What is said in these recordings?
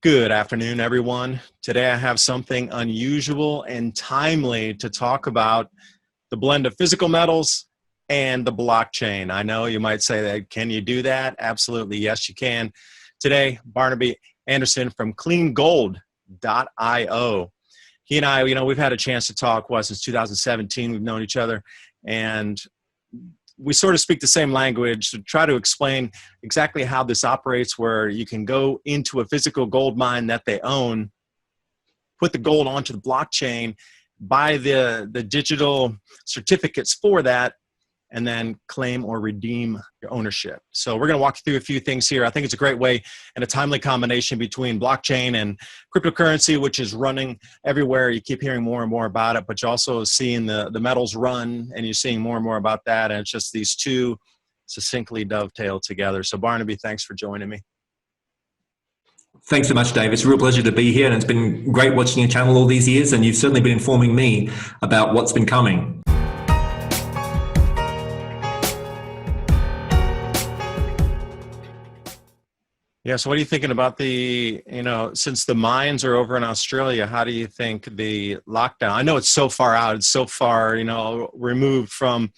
Good afternoon, everyone. Today I have something unusual and timely to talk about: the blend of physical metals and the blockchain. I know you might say that, can you do that? Absolutely, yes, you can. Today, Barnaby Andersun from CleanGold.io. He and I, we've had a chance to talk, since 2017. We've known each other, and we sort of speak the same language to try to explain exactly how this operates, where you can go into a physical gold mine that they own, put the gold onto the blockchain, buy the digital certificates for that, and then claim or redeem your ownership. So we're going to walk you through a few things here. I think it's a great way and a timely combination between blockchain and cryptocurrency, which is running everywhere. You keep hearing more and more about it, but you're also seeing the metals run, and you're seeing more and more about that. And it's just these two succinctly dovetail together. So Barnaby, thanks for joining me. Thanks so much, Dave. It's a real pleasure to be here, and it's been great watching your channel all these years, and you've certainly been informing me about what's been coming. Yeah, so what are you thinking about since the mines are over in Australia, how do you think the lockdown? I know it's so far out, it's so far, removed from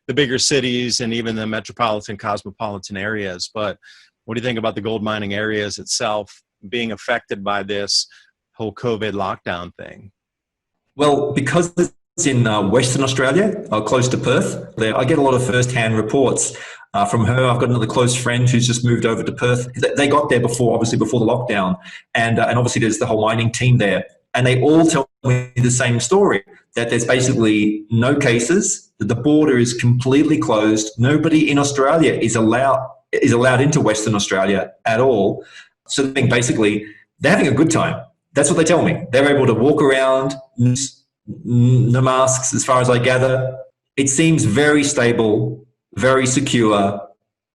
the bigger cities and even the metropolitan, cosmopolitan areas, but what do you think about the gold mining areas itself being affected by this whole COVID lockdown thing? Well, because it's in Western Australia, close to Perth, I get a lot of first-hand reports from her. I've got another close friend who's just moved over to Perth. They got there before the lockdown, and obviously there's the whole mining team there, and they all tell me the same story, that there's basically no cases, that the border is completely closed. Nobody in Australia is allowed into Western Australia at all. So basically they're having a good time. That's what they tell me. They're able to walk around, no masks as far as I gather. It seems very stable, very secure.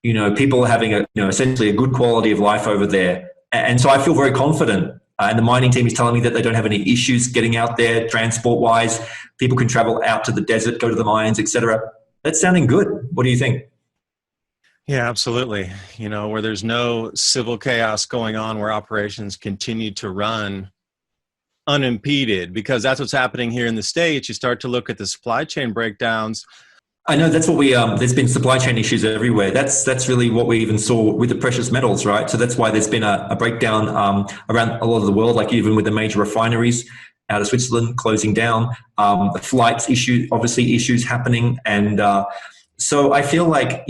People are having essentially a good quality of life over there. And so I feel very confident. And the mining team is telling me that they don't have any issues getting out there transport-wise. People can travel out to the desert, go to the mines, etc. That's sounding good. What do you think? Yeah, absolutely. Where there's no civil chaos going on, where operations continue to run unimpeded, because that's what's happening here in the States. You start to look at the supply chain breakdowns. I know that's what there's been supply chain issues everywhere. That's really what we even saw with the precious metals, right? So that's why there's been a breakdown around a lot of the world, like even with the major refineries out of Switzerland closing down, flights issues happening. And so I feel like,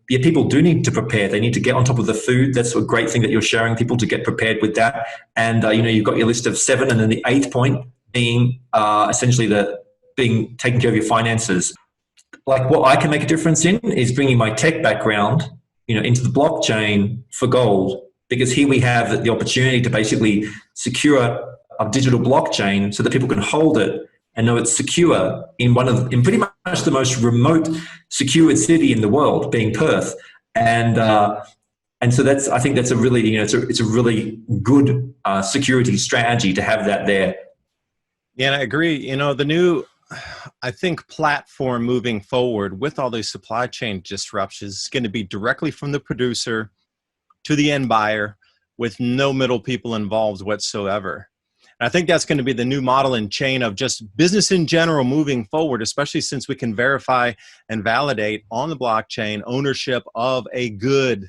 people do need to prepare. They need to get on top of the food. That's a great thing that you're sharing people to get prepared with that. And, you've got your list of 7, and then the 8th point being essentially being taking care of your finances. Like, what I can make a difference in is bringing my tech background, into the blockchain for gold, because here we have the opportunity to basically secure a digital blockchain so that people can hold it and know it's secure in pretty much the most remote secured city in the world, being Perth. And so I think that's a really, it's a really good security strategy to have that there. Yeah, I agree. The new, I think, platform moving forward with all these supply chain disruptions is going to be directly from the producer to the end buyer, with no middle people involved whatsoever. And I think that's going to be the new model and chain of just business in general moving forward, especially since we can verify and validate on the blockchain ownership of a good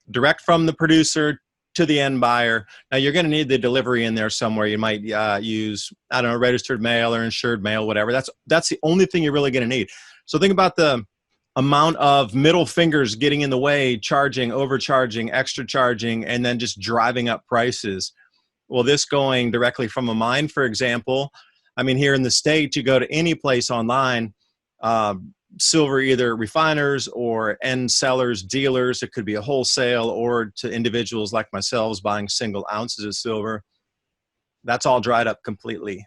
direct from the producer to the end buyer. Now, you're going to need the delivery in there somewhere. You might use, registered mail or insured mail, whatever. That's the only thing you're really going to need. So think about the amount of middle fingers getting in the way, charging, overcharging, extra charging, and then just driving up prices. Well, this going directly from a mine, for example, here in the States, you go to any place online, silver, either refiners or end sellers, dealers. It could be a wholesale, or to individuals like myself buying single ounces of silver. That's all dried up completely.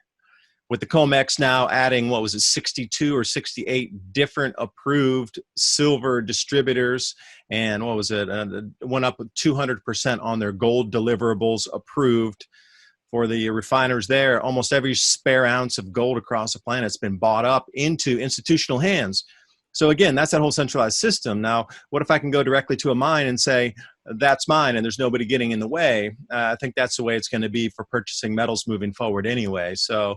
With the COMEX now adding, 62 or 68 different approved silver distributors, and went up 200% on their gold deliverables approved for the refiners there. Almost every spare ounce of gold across the planet has been bought up into institutional hands. So again, that's that whole centralized system. Now, what if I can go directly to a mine and say, that's mine and there's nobody getting in the way. I think that's the way it's going to be for purchasing metals moving forward anyway. So,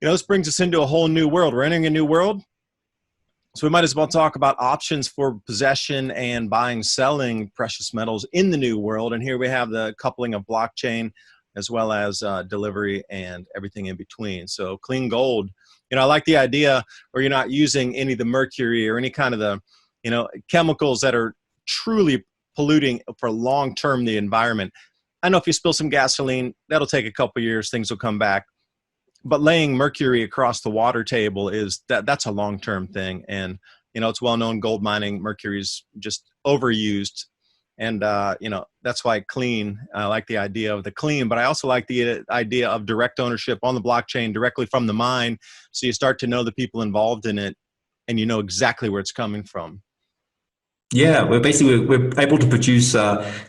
this brings us into a whole new world. We're entering a new world. So we might as well talk about options for possession and buying, selling precious metals in the new world. And here we have the coupling of blockchain as well as delivery and everything in between. So CleanGold, I like the idea where you're not using any of the mercury or any kind of the, chemicals that are truly polluting for long-term the environment. I know if you spill some gasoline, that'll take a couple of years, things will come back. But laying mercury across the water table that's a long-term thing. And, it's well known gold mining, mercury is just overused. And, that's why I like the idea of the clean, but I also like the idea of direct ownership on the blockchain directly from the mine. So you start to know the people involved in it and you know exactly where it's coming from. Yeah, we're able to produce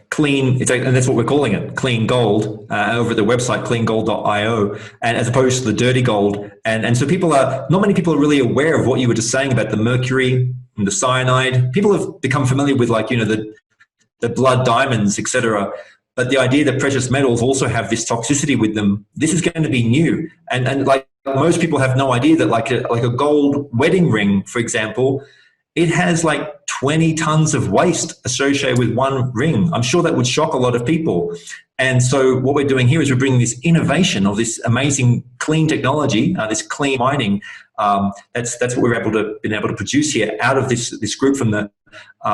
clean, and that's what we're calling it, clean gold, over at the website cleangold.io, and as opposed to the dirty gold. And so not many people are really aware of what you were just saying about the mercury and the cyanide. People have become familiar with the blood diamonds, etc. But the idea that precious metals also have this toxicity with them, this is going to be new. And like most people have no idea that like a gold wedding ring, for example, it has like 20 tons of waste associated with one ring. I'm sure that would shock a lot of people. And so what we're doing here is we're bringing this innovation of this amazing clean technology, this clean mining. That's what been able to produce here out of this group from the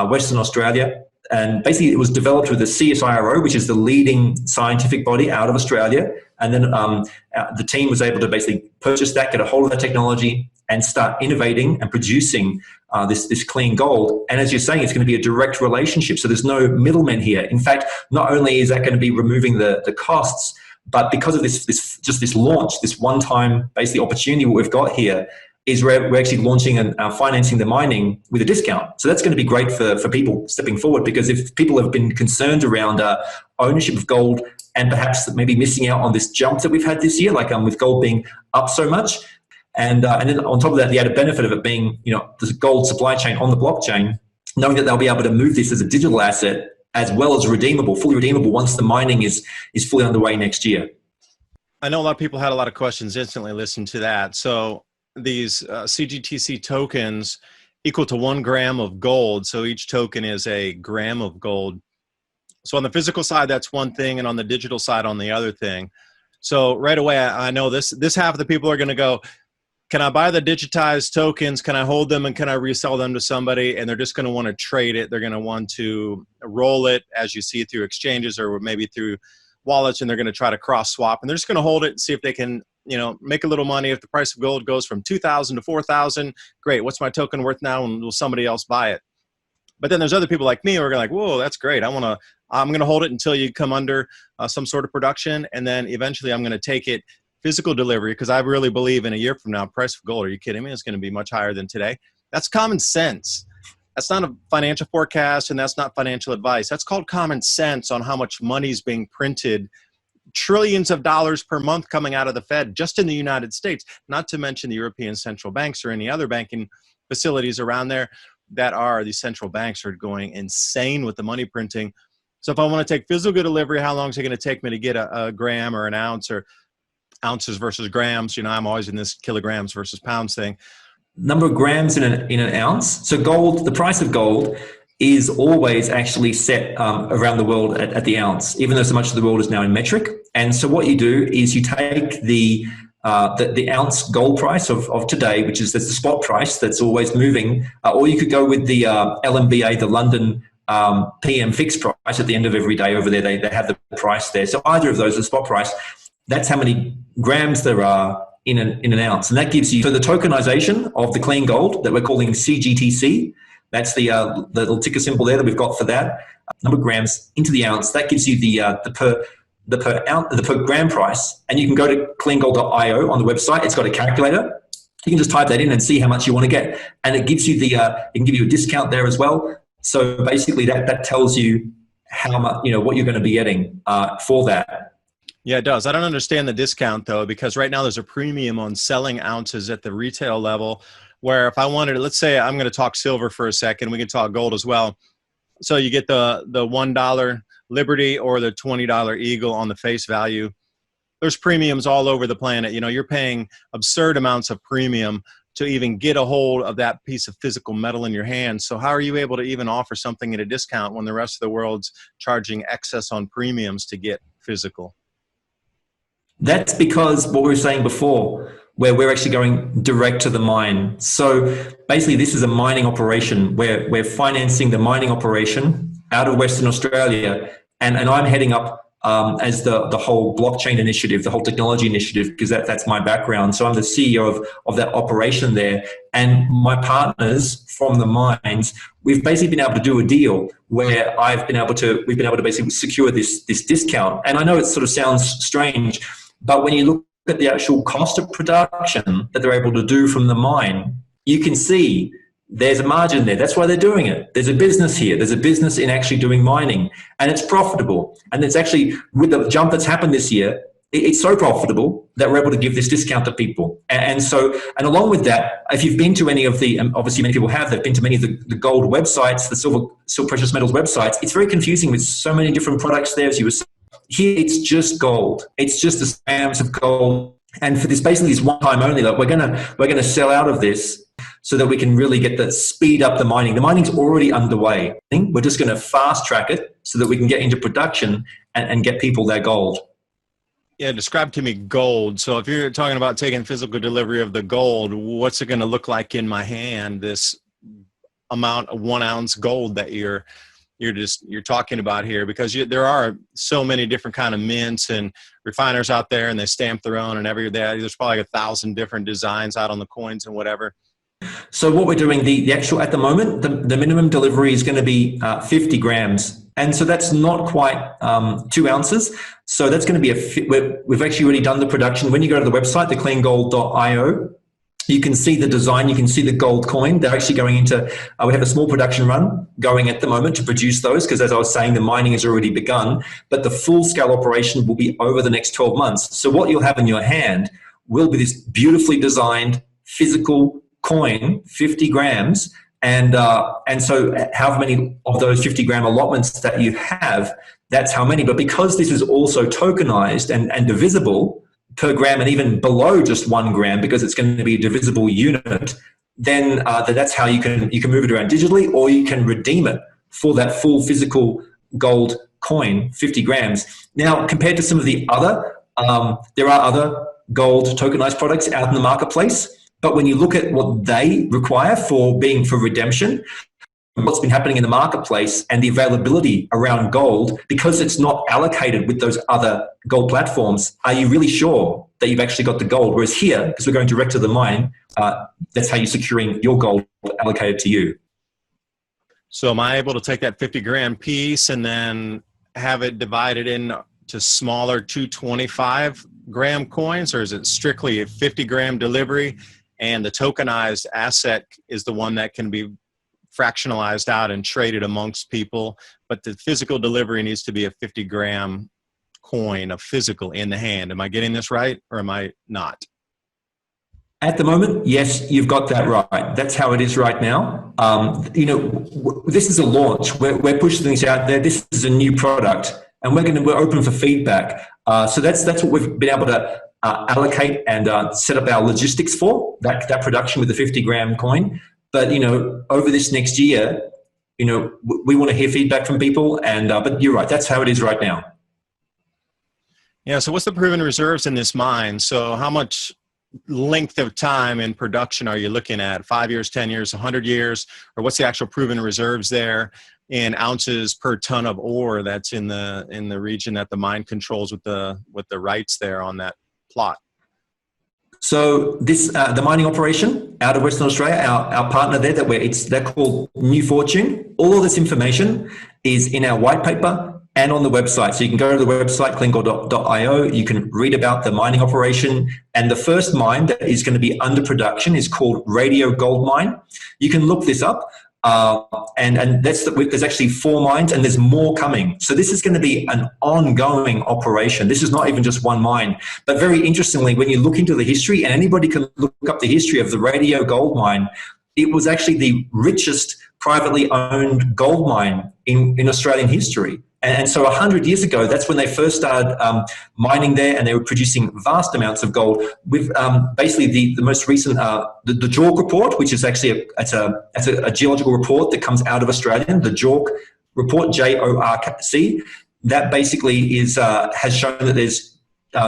Western Australia. And basically it was developed with the CSIRO, which is the leading scientific body out of Australia. And then the team was able to basically purchase that, get a hold of that technology, and start innovating and producing this clean gold. And as you're saying, it's going to be a direct relationship. So there's no middlemen here. In fact, not only is that going to be removing the costs, but because of this launch, this one-time basically opportunity what we've got here, is we're actually launching and financing the mining with a discount. So that's going to be great for people stepping forward, because if people have been concerned around ownership of gold and perhaps maybe missing out on this jump that we've had this year, like with gold being up so much, and then on top of that, the added benefit of it being, the gold supply chain on the blockchain, knowing that they'll be able to move this as a digital asset as well as fully redeemable once the mining is fully underway next year. I know a lot of people had a lot of questions instantly listening to that. So these CGTC tokens equal to 1 gram of gold. So each token is a gram of gold. So on the physical side, that's one thing, and on the digital side, on the other thing. So right away, I know this half of the people are going to go, can I buy the digitized tokens? Can I hold them and can I resell them to somebody? And they're just going to want to trade it. They're going to want to roll it, as you see, through exchanges or maybe through wallets, and they're going to try to cross swap. And they're just going to hold it and see if they can, make a little money. If the price of gold goes from 2,000 to 4,000, great. What's my token worth now? And will somebody else buy it? But then there's other people like me who are like, whoa, that's great. I'm going to hold it until you come under some sort of production. And then eventually I'm going to take it physical delivery, because I really believe in a year from now, price of gold, are you kidding me? It's going to be much higher than today. That's common sense. That's not a financial forecast, and that's not financial advice. That's called common sense on how much money is being printed, trillions of dollars per month coming out of the Fed just in the United States, not to mention the European central banks or any other banking facilities around there that are, these central banks are going insane with the money printing. So if I want to take physical delivery, how long is it going to take me to get a gram or an ounce, or ounces versus grams? I'm always in this kilograms versus pounds thing. Number of grams in an ounce. So gold, the price of gold is always actually set around the world at the ounce, even though so much of the world is now in metric. And so what you do is you take the ounce gold price of today, that's the spot price that's always moving, or you could go with the LMBA, the London PM fixed price at the end of every day over there. They have the price there. So either of those, the spot price, that's how many grams there are in an ounce. And that gives you, so the tokenization of the clean gold that we're calling CGTC, that's the little ticker symbol there that we've got for that, number of grams into the ounce, that gives you the per gram price. And you can go to cleangold.io on the website. It's got a calculator. You can just type that in and see how much you want to get. And it gives you it can give you a discount there as well. So basically that tells you how much, what you're going to be getting for that. Yeah, it does. I don't understand the discount, though, because right now there's a premium on selling ounces at the retail level, where if I wanted to, let's say I'm going to talk silver for a second, we can talk gold as well. So you get the $1 Liberty or the $20 Eagle on the face value. There's premiums all over the planet. You know, you're paying absurd amounts of premium to even get a hold of that piece of physical metal in your hand. So how are you able to even offer something at a discount when the rest of the world's charging excess on premiums to get physical? That's because what we were saying before, where we're actually going direct to the mine. So basically this is a mining operation where we're financing the mining operation out of Western Australia. And I'm heading up as the whole blockchain initiative, the whole technology initiative, because that's my background. So I'm the CEO of that operation there. And my partners from the mines, we've basically been able to do a deal where we've been able to basically secure this discount. And I know it sort of sounds strange, but when you look at the actual cost of production that they're able to do from the mine, you can see there's a margin there. That's why they're doing it. There's a business here. There's a business in actually doing mining, and it's profitable. And it's actually, with the jump that's happened this year, it's so profitable that we're able to give this discount to people. And along with that, if you've been to any of the, obviously many people have, they've been to many of the gold websites, the silver precious metals websites, it's very confusing with so many different products there, as you were saying. Here, it's just gold. It's just the grams of gold. And for this, basically this one time only, like we're gonna sell out of this so that we can really speed up the mining. The mining's already underway. We're just going to fast track it so that we can get into production and get people their gold. Yeah, describe to me gold. So if you're talking about taking physical delivery of the gold, what's it going to look like in my hand, this amount of 1 ounce gold that you're talking about here? Because there are so many different kind of mints and refiners out there, and they stamp their own, and there's probably 1,000 different designs out on the coins and whatever. So what we're doing, the actual, at the moment, the minimum delivery is going to be 50 grams. And so that's not quite 2 ounces. So that's going to be we've actually already done the production. When you go to the website, the CleanGold.io, you can see the design, you can see the gold coin. They're actually going into, we have a small production run going at the moment to produce those, because as I was saying, the mining has already begun, but the full scale operation will be over the next 12 months. So what you'll have in your hand will be this beautifully designed physical coin, 50 grams. And so how many of those 50 gram allotments that you have, that's how many. But because this is also tokenized and divisible per gram, and even below just 1 gram, because it's going to be a divisible unit, then that's how you can move it around digitally, or you can redeem it for that full physical gold coin, 50 grams. Now, compared to some of the other, there are other gold tokenized products out in the marketplace. But when you look at what they require for redemption, what's been happening in the marketplace and the availability around gold, because it's not allocated with those other gold platforms, are you really sure that you've actually got the gold? Whereas here, because we're going direct to the mine, that's how you're securing your gold allocated to you. So am I able to take that 50 gram piece and then have it divided into smaller 225 gram coins, or is it strictly a 50 gram delivery? And the tokenized asset is the one that can be fractionalized out and traded amongst people. But the physical delivery needs to be a 50 gram coin of physical in the hand. Am I getting this right, or am I not? At the moment, yes, you've got that right. That's how it is right now. This is a launch. We're pushing things out there. This is a new product, and we're open for feedback. So that's what we've been able to allocate and set up our logistics for that production with the 50 gram coin. But over this next year, we want to hear feedback from people. But you're right, that's how it is right now. Yeah. So what's the proven reserves in this mine? So how much length of time in production are you looking at? 5 years, 10 years, 100 years, or what's the actual proven reserves there in ounces per ton of ore that's in the region that the mine controls with the rights there on that plot? So this the mining operation out of Western Australia, our partner there they're called New Fortune. All of this information is in our white paper and on the website. So you can go to the website, CleanGold.io. You can read about the mining operation. And the first mine that is going to be under production is called Radio Gold Mine. You can look this up. And there's actually 4 mines, and there's more coming. So this is going to be an ongoing operation. This is not even just one mine. But very interestingly, when you look into the history, and anybody can look up the history of the Radio Gold Mine, it was actually the richest privately owned gold mine in Australian history. And so 100 years ago, that's when they first started mining there, and they were producing vast amounts of gold. With basically the most recent the JORC report, which is actually a geological report that comes out of Australia, the JORC report, JORC. That basically is has shown that there's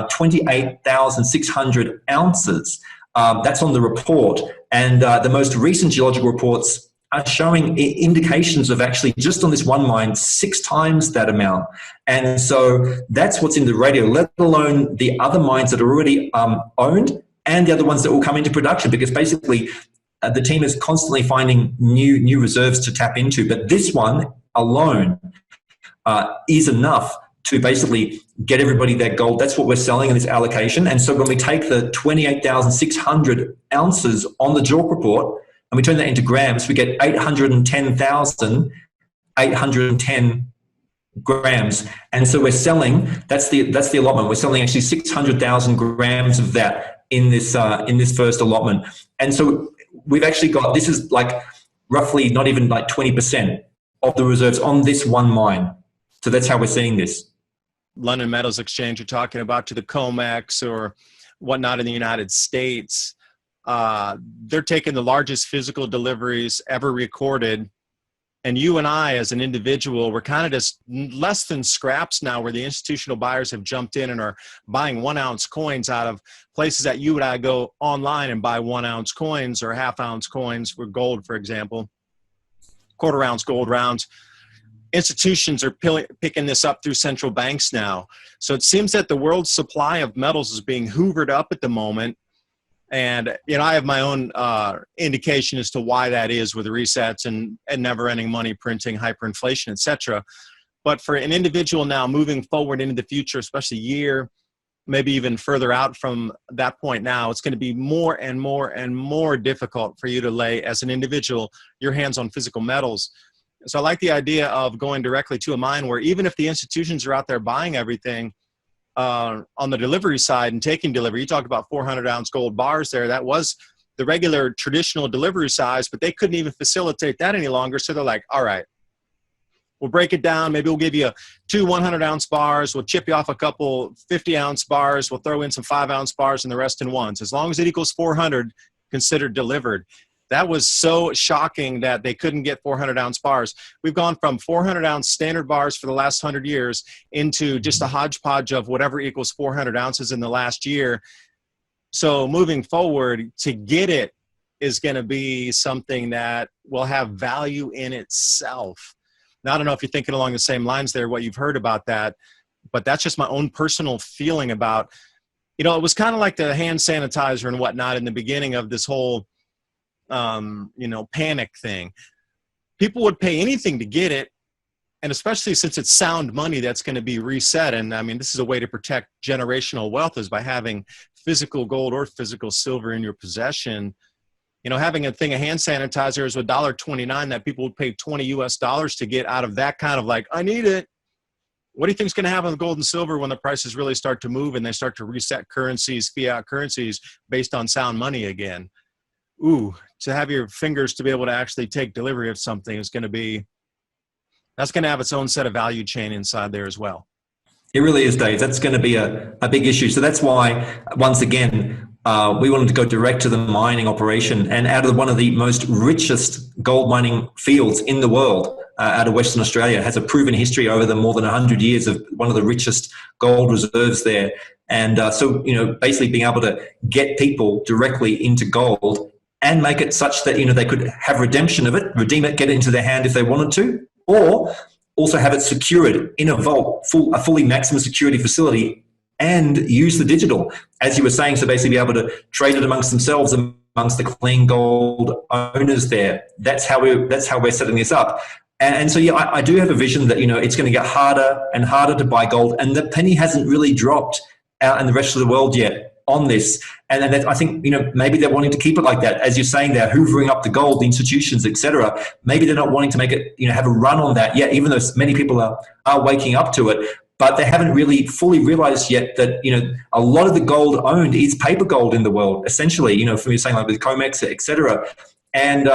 28,600 ounces. That's on the report, and the most recent geological reports are showing indications of actually just on this one mine 6 times that amount. And so that's what's in the radio, let alone the other mines that are already owned and the other ones that will come into production, because basically the team is constantly finding new reserves to tap into. But this one alone is enough to basically get everybody their gold. That's what we're selling in this allocation. And so when we take the 28,600 ounces on the JORC report, and we turn that into grams, we get 810,810 grams. And so we're selling, that's the allotment. We're selling actually 600,000 grams of that in this first allotment. And so we've actually got, this is like roughly not even like 20% of the reserves on this one mine. So that's how we're seeing this. London Metals Exchange you're talking about, to the COMEX or whatnot in the United States, they're taking the largest physical deliveries ever recorded. And you and I, as an individual, we're kind of just less than scraps now, where the institutional buyers have jumped in and are buying 1 ounce coins out of places that you and I go online and buy 1 ounce coins or half ounce coins for gold, for example, quarter ounce gold rounds. Institutions are picking this up through central banks now. So it seems that the world's supply of metals is being hoovered up at the moment. And, you know, I have my own indication as to why that is, with resets and never-ending money printing, hyperinflation, et cetera. But for an individual now moving forward into the future, especially a year, maybe even further out from that point now, it's going to be more and more and more difficult for you to lay, as an individual, your hands on physical metals. So I like the idea of going directly to a mine where, even if the institutions are out there buying everything, on the delivery side and taking delivery, you talk about 400-ounce gold bars there. That was the regular traditional delivery size, but they couldn't even facilitate that any longer. So they're like, all right, we'll break it down. Maybe we'll give you 2 100-ounce bars. We'll chip you off a couple 50-ounce bars. We'll throw in some 5-ounce bars and the rest in ones. As long as it equals 400, considered delivered. That was so shocking that they couldn't get 400-ounce bars. We've gone from 400-ounce standard bars for the last 100 years into just a hodgepodge of whatever equals 400 ounces in the last year. So moving forward, to get it is going to be something that will have value in itself. Now, I don't know if you're thinking along the same lines there, what you've heard about that, but that's just my own personal feeling about, you know, it was kind of like the hand sanitizer and whatnot in the beginning of this whole you know, panic thing. People would pay anything to get it, and especially since it's sound money that's going to be reset. And I mean, this is a way to protect generational wealth, is by having physical gold or physical silver in your possession. You know, having a thing of hand sanitizer is $1.29 that people would pay $20 US to get out of that kind of like, I need it. What do you think is going to happen with gold and silver when the prices really start to move and they start to reset currencies, fiat currencies, based on sound money again? Ooh, to have your fingers to be able to actually take delivery of something is going to be, that's going to have its own set of value chain inside there as well. It really is, Dave. That's going to be a big issue. So that's why, once again, we wanted to go direct to the mining operation, and out of one of the most richest gold mining fields in the world, out of Western Australia. It has a proven history over the more than 100 years of one of the richest gold reserves there. And so, you know, basically being able to get people directly into gold and make it such that, you know, they could have redemption of it, redeem it, get it into their hand if they wanted to, or also have it secured in a vault, a fully maximum security facility, and use the digital, as you were saying, so basically be able to trade it amongst themselves, amongst the CleanGold owners there. That's how we're setting this up. And so, yeah, I do have a vision that, you know, it's going to get harder and harder to buy gold, and the penny hasn't really dropped out in the rest of the world yet on this. And I think, you know, maybe they're wanting to keep it like that. As you're saying, they're hoovering up the gold, the institutions, etc. Maybe they're not wanting to make it, you know, have a run on that yet, even though many people are waking up to it. But they haven't really fully realized yet that, you know, a lot of the gold owned is paper gold in the world, essentially, you know, from you're saying like with COMEX, etc. And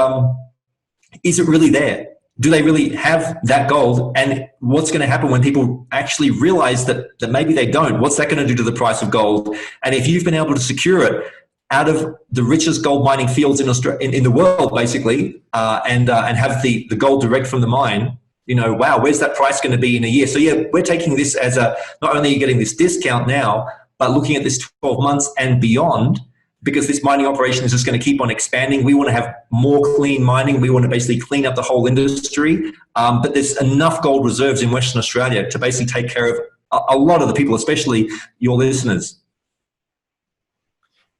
is it really there? do they really have that gold? And what's going to happen when people actually realize that maybe they don't? What's that going to do to the price of gold? And if you've been able to secure it out of the richest gold mining fields in Australia, in the world, basically, and have the gold direct from the mine, wow, where's that price going to be in a year? So yeah, we're taking this as not only are you getting this discount now, but looking at this 12 months and beyond, because this mining operation is just going to keep on expanding. We want to have more clean mining. We want to basically clean up the whole industry. But there's enough gold reserves in Western Australia to basically take care of a lot of the people, especially your listeners.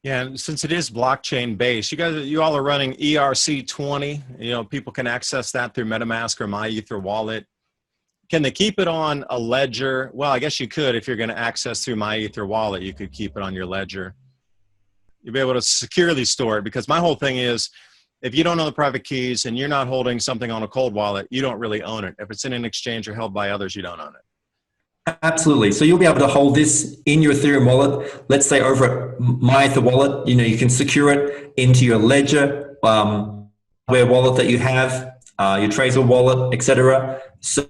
Yeah, and since it is blockchain based, you all are running ERC-20. People can access that through MetaMask or MyEther wallet. Can they keep it on a ledger? Well, I guess you could. If you're going to access through MyEther wallet, you could keep it on your ledger. You'll be able to securely store it, because my whole thing is, if you don't know the private keys and you're not holding something on a cold wallet, you don't really own it. If it's in an exchange or held by others, you don't own it. Absolutely. So you'll be able to hold this in your Ethereum wallet. Let's say over at MyEther wallet, you can secure it into your ledger, where wallet that you have, your Trezor wallet, etc. So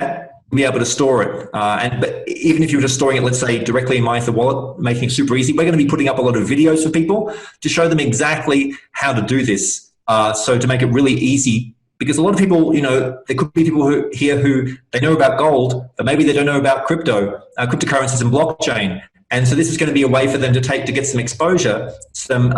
be able to store it. But even if you were just storing it, let's say directly in MyEther wallet, making it super easy, we're going to be putting up a lot of videos for people to show them exactly how to do this. So to make it really easy, because a lot of people, there could be people who they know about gold, but maybe they don't know about cryptocurrencies and blockchain. And so this is going to be a way for them to get some exposure, some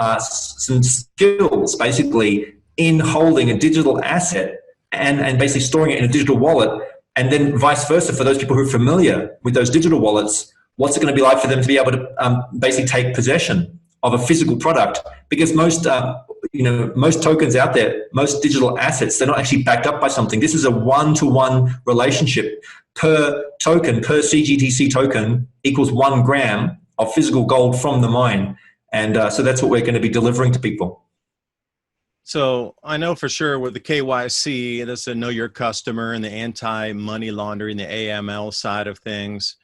skills basically in holding a digital asset and basically storing it in a digital wallet. And then vice versa, for those people who are familiar with those digital wallets, what's it going to be like for them to be able to basically take possession of a physical product? Because most tokens out there, most digital assets, they're not actually backed up by something. This is a one-to-one relationship. Per token, per CGTC token equals 1 gram of physical gold from the mine. And so that's what we're going to be delivering to people. So I know for sure with the KYC, that's a know your customer, and the anti-money laundering, the AML side of things,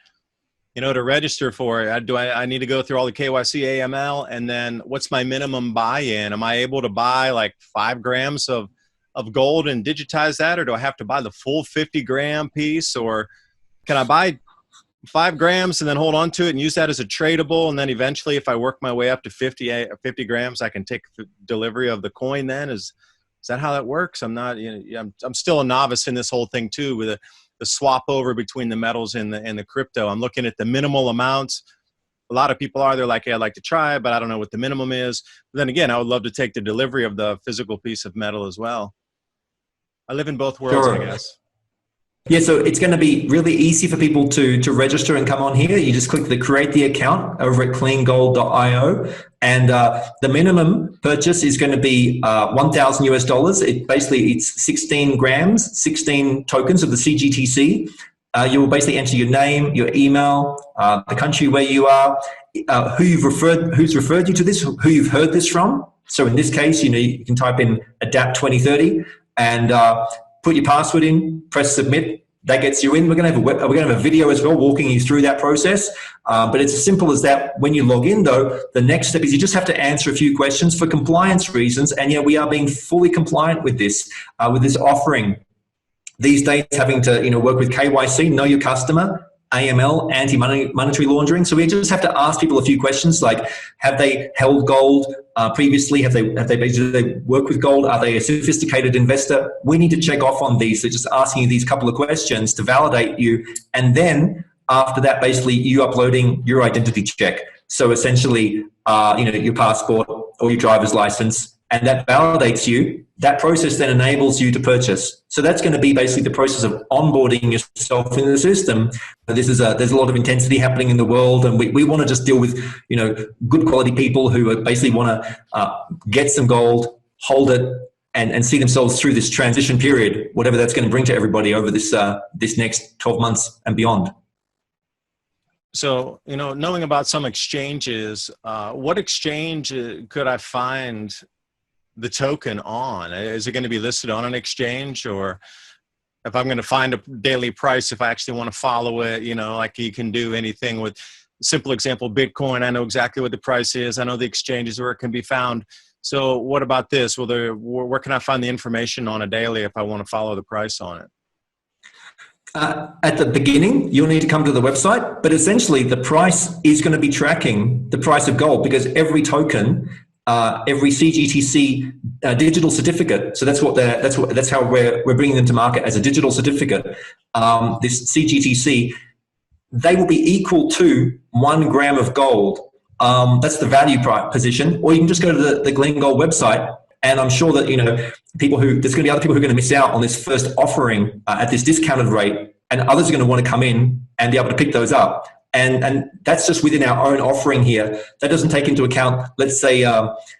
to register for it, I need to go through all the KYC, AML, and then what's my minimum buy-in? Am I able to buy like 5 grams of gold and digitize that, or do I have to buy the full 50-gram piece, or can I buy 5 grams and then hold on to it and use that as a tradable, and then eventually if I work my way up to 50 grams, I can take delivery of the coin then? Is that how that works? I'm not, I'm still a novice in this whole thing too, with the swap over between the metals and the crypto. I'm looking at the minimal amounts. A lot of people they're like, hey, I'd like to try, but I don't know what the minimum is. But then again, I would love to take the delivery of the physical piece of metal as well. I live in both worlds, Sure. I guess. Yeah, so it's going to be really easy for people to register and come on here. You just click the create the account over at CleanGold.io, and the minimum purchase is going to be $1,000 US. It's 16 grams, 16 tokens of the CGTC. You will basically enter your name, your email, the country where you are, who's referred you to this, who you've heard this from. So in this case, you can type in Adapt2030 and put your password in, press submit. That gets you in. We're going to have a video as well walking you through that process. But it's as simple as that. When you log in, though, the next step is you just have to answer a few questions for compliance reasons. And yeah, we are being fully compliant with this offering. These days, having to work with KYC, know your customer, AML, anti-monetary laundering. So we just have to ask people a few questions like, have they held gold previously? Do they work with gold? Are they a sophisticated investor? We need to check off on these. So just asking you these couple of questions to validate you. And then after that, basically you uploading your identity check. So essentially, your passport or your driver's license, and that validates you. That process then enables you to purchase. So that's going to be basically the process of onboarding yourself in the system. There's a lot of intensity happening in the world, and we want to just deal with good quality people who basically want to get some gold, hold it, and see themselves through this transition period, whatever that's going to bring to everybody over this next 12 months and beyond. So, knowing about some exchanges, what exchange could I find the token on? Is it going to be listed on an exchange, or if I'm going to find a daily price, if I actually want to follow it, like you can do anything with simple example, Bitcoin, I know exactly what the price is. I know the exchanges where it can be found. So what about this? Where can I find the information on a daily if I want to follow the price on it? At the beginning, you'll need to come to the website, but essentially the price is going to be tracking the price of gold, because every token, every CGTC digital certificate. So that's how we're bringing them to market as a digital certificate. This CGTC, they will be equal to 1 gram of gold. That's the value position. Or you can just go to the CleanGold website. And I'm sure that, there's going to be other people who are going to miss out on this first offering at this discounted rate, and others are going to want to come in and be able to pick those up. And that's just within our own offering here. That doesn't take into account, let's say,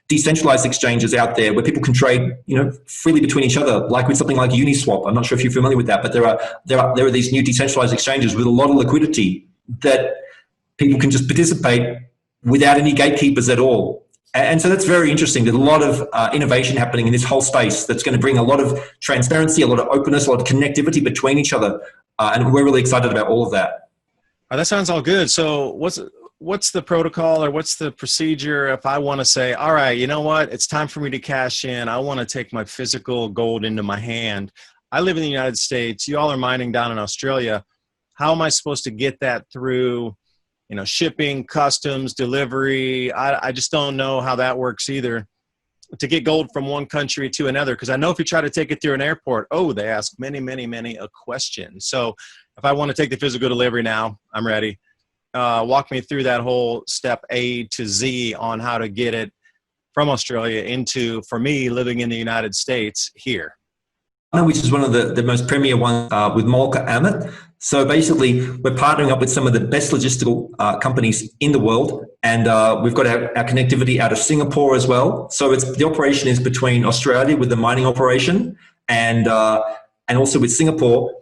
decentralized exchanges out there where people can trade, freely between each other, like with something like Uniswap. I'm not sure if you're familiar with that, but there are these new decentralized exchanges with a lot of liquidity that people can just participate without any gatekeepers at all. And so that's very interesting. There's a lot of innovation happening in this whole space that's going to bring a lot of transparency, a lot of openness, a lot of connectivity between each other. And we're really excited about all of that. Oh, that sounds all good. So what's the protocol, or what's the procedure if I want to say, all right, you know what, it's time for me to cash in. I want to take my physical gold into my hand. I live in the United States. You all are mining down in Australia. How am I supposed to get that through shipping, customs, delivery? I just don't know how that works either, to get gold from one country to another. Because I know if you try to take it through an airport, they ask many a question. So if I want to take the physical delivery now, I'm ready. Walk me through that whole step A to Z on how to get it from Australia into, for me, living in the United States here. Which is one of the most premier ones with Molka Amit. So basically, we're partnering up with some of the best logistical companies in the world, and we've got our connectivity out of Singapore as well. So the operation is between Australia with the mining operation and also with Singapore,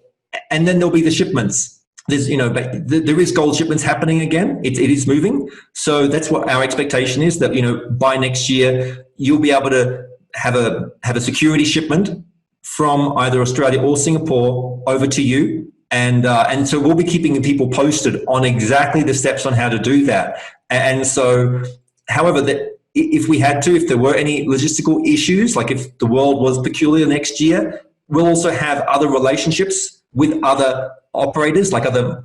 and then there'll be the shipments. There is gold shipments happening again. It is moving. So that's what our expectation is, that by next year you'll be able to have a security shipment from either Australia or Singapore over to you. And so we'll be keeping the people posted on exactly the steps on how to do that. And so, however, if there were any logistical issues, like if the world was peculiar next year, we'll also have other relationships with other operators, like other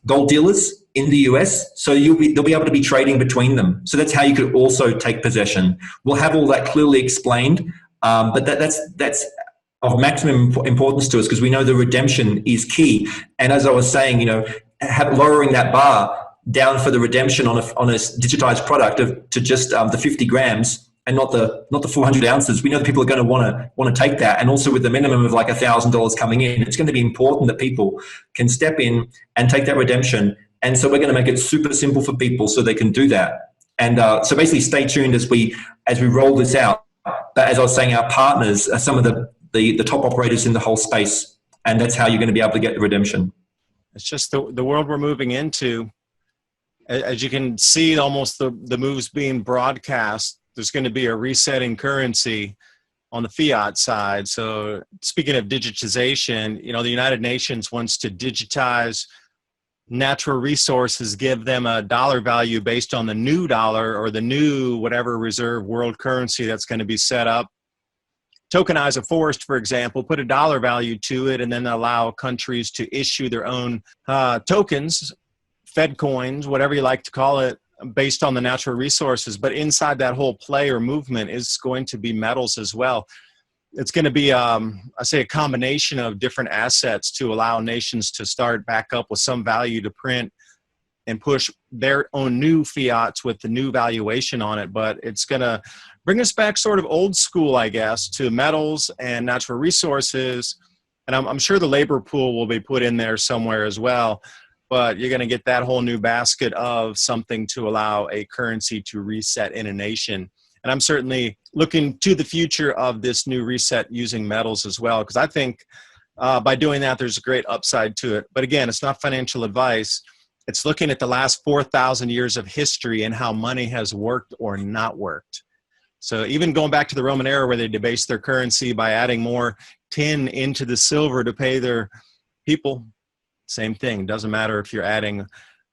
gold dealers in the US. So they'll be able to be trading between them. So that's how you could also take possession. We'll have all that clearly explained, but that's of maximum importance to us, because we know the redemption is key. And as I was saying, lowering that bar down for the redemption on a digitized product to just the 50 grams and not the 400 ounces. We know that people are going to want to take that, and also with the minimum of like $1,000 coming in, it's going to be important that people can step in and take that redemption. And so we're going to make it super simple for people so they can do that. And so basically, stay tuned as we roll this out. But as I was saying, our partners are some of the top operators in the whole space, and that's how you're going to be able to get the redemption. It's just the world we're moving into. As you can see, almost the moves being broadcast, there's going to be a resetting currency on the fiat side. So speaking of digitization, the United Nations wants to digitize natural resources, give them a dollar value based on the new dollar or the new whatever reserve world currency that's going to be set up. Tokenize a forest, for example, put a dollar value to it, and then allow countries to issue their own tokens, Fed coins, whatever you like to call it, based on the natural resources. But inside that whole play or movement is going to be metals as well. It's going to be, I say, a combination of different assets to allow nations to start back up with some value to print and push their own new fiats with the new valuation on it. But it's going to bring us back sort of old school, I guess, to metals and natural resources. And I'm sure the labor pool will be put in there somewhere as well. But you're going to get that whole new basket of something to allow a currency to reset in a nation. And I'm certainly looking to the future of this new reset using metals as well, because I think by doing that, there's a great upside to it. But again, it's not financial advice. It's looking at the last 4,000 years of history and how money has worked or not worked. So even going back to the Roman era where they debased their currency by adding more tin into the silver to pay their people, same thing. Doesn't matter if you're adding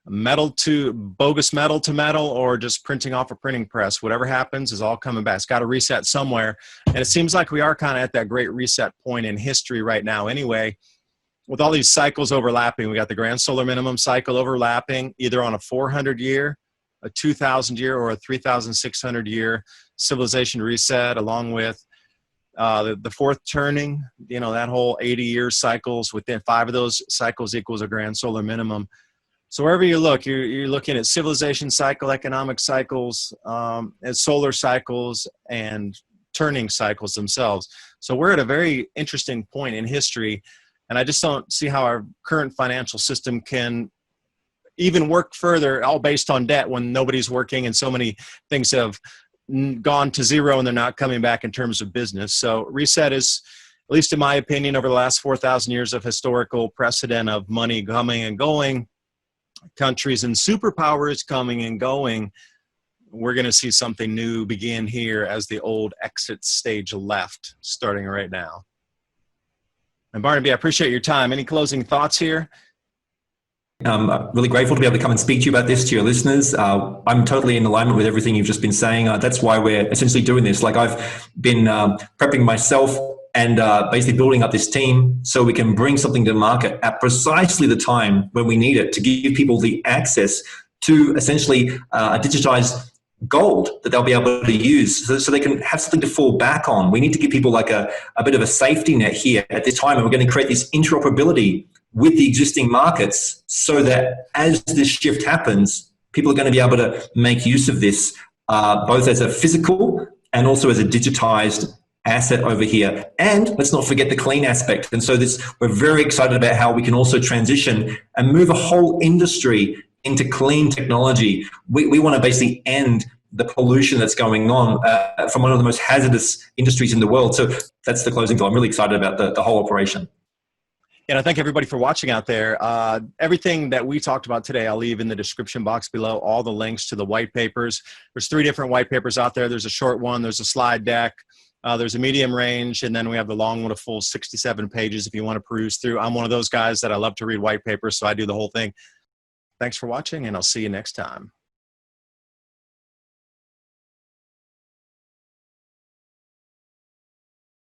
bogus metal to metal or just printing off a printing press. Whatever happens is all coming back. It's got to reset somewhere. And it seems like we are kind of at that great reset point in history right now anyway. with all these cycles overlapping, we got the grand solar minimum cycle overlapping either on a 400-year, a 2,000-year, or a 3,600-year civilization reset, along with the fourth turning, that whole 80-year cycles. Within 5 of those cycles equals a grand solar minimum. So wherever you look, you're looking at civilization cycle, economic cycles, and solar cycles, and turning cycles themselves. So we're at a very interesting point in history, and I just don't see how our current financial system can even work further, all based on debt, when nobody's working and so many things have gone to zero and they're not coming back in terms of business. So reset is, at least in my opinion, over the last 4,000 years of historical precedent of money coming and going, countries and superpowers coming and going, we're going to see something new begin here as the old exit stage left, starting right now. And Barnaby, I appreciate your time. Any closing thoughts here? I'm really grateful to be able to come and speak to you about this, to your listeners. I'm totally in alignment with everything you've just been saying. That's why we're essentially doing this. Like, I've been prepping myself and basically building up this team so we can bring something to market at precisely the time when we need it, to give people the access to essentially a digitized gold that they'll be able to use so they can have something to fall back on. We need to give people like a bit of a safety net here at this time, and we're going to create this interoperability with the existing markets so that as this shift happens, people are going to be able to make use of this both as a physical and also as a digitized asset over here. And let's not forget the clean aspect. And so we're very excited about how we can also transition and move a whole industry into clean technology. We want to basically end the pollution that's going on from one of the most hazardous industries in the world. So that's the closing thought. I'm really excited about the whole operation. And I thank everybody for watching out there. Everything that we talked about today, I'll leave in the description box below, all the links to the white papers. There's 3 different white papers out there. There's a short one, there's a slide deck, there's a medium range, and then we have the long one, a full 67 pages if you want to peruse through. I'm one of those guys that I love to read white papers, so I do the whole thing. Thanks for watching, and I'll see you next time.